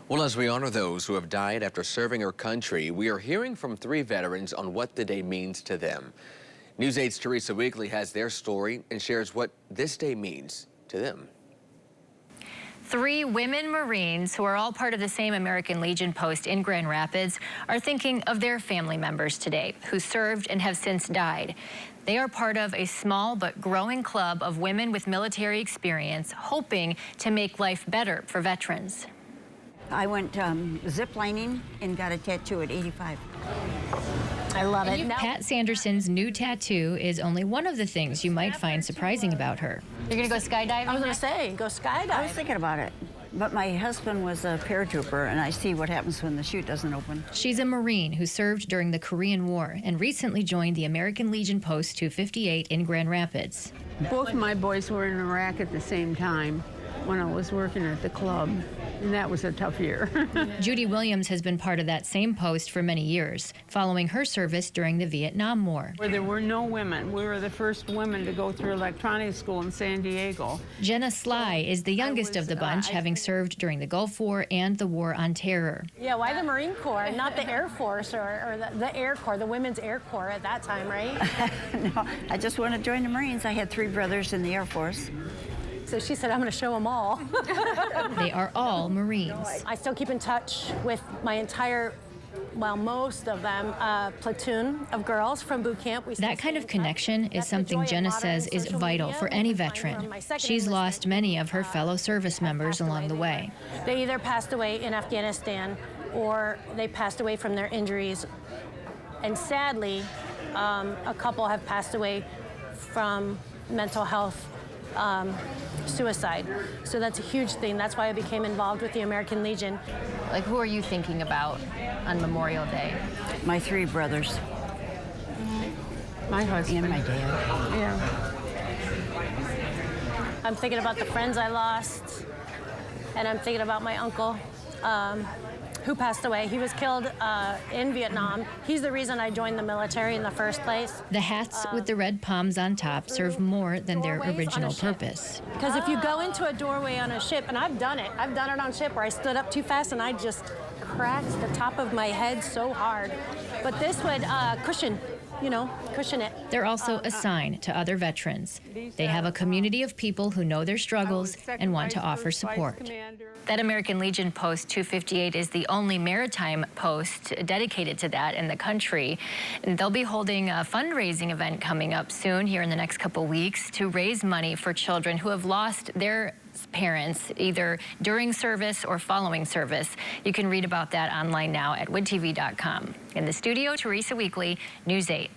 Well, as we honor those who have died after serving our country, we are hearing from 3 veterans on what the day means to them. News 8's Teresa Weekly has their story and shares what this day means to them. 3 women Marines, who are all part of the same American Legion post in Grand Rapids, are thinking of their family members today who served and have since died. They are part of a small but growing club of women with military experience, hoping to make life better for veterans. I went zip lining and got a tattoo at 85. I love it. Pat Sanderson's new tattoo is only one of the things you might find surprising about her. You're going to go skydiving? I was going to say, go skydiving. I was thinking about it, but my husband was a paratrooper, and I see what happens when the chute doesn't open. She's a Marine who served during the Korean War and recently joined the American Legion Post 258 in Grand Rapids. Both my boys were in Iraq at the same time when I was working at the club, and that was a tough year. Judy Williams has been part of that same post for many years, following her service during the Vietnam War. Where there were no women. We were the first women to go through electronics school in San Diego. Jenna Sly is the youngest of the bunch, having served during the Gulf War and the War on Terror. Yeah, why the Marine Corps, not the Air Force or the Air Corps, the Women's Air Corps at that time, right? No, I just wanted to join the Marines. I had 3 brothers in the Air Force. So she said, I'm going to show them all. They are all Marines. I still keep in touch with my entire, well, most of them, platoon of girls from boot camp. That kind of connection is something Jenna says is vital for any veteran. She's lost many of her fellow service members along the way. They either passed away in Afghanistan or they passed away from their injuries. And sadly, a couple have passed away from mental health suicide. So that's a huge thing. That's why I became involved with the American Legion. Like, who are you thinking about on Memorial Day? My 3 brothers. My husband. And my dad. Yeah. I'm thinking about the friends I lost, and I'm thinking about my uncle, who passed away. He was killed in Vietnam. He's the reason I joined the military in the first place. The hats with the red palms on top serve more than their original purpose. Because if you go into a doorway on a ship, and I've done it on ship where I stood up too fast and I just cracked the top of my head so hard. But this would cushion it. They're also a sign to other veterans. They have a community of people who know their struggles and want to offer support. That American Legion Post 258 is the only maritime post dedicated to that in the country. And they'll be holding a fundraising event coming up soon here in the next couple weeks to raise money for children who have lost their parents either during service or following service. You can read about that online now at woodtv.com. In the studio, Teresa Weekly, News 8.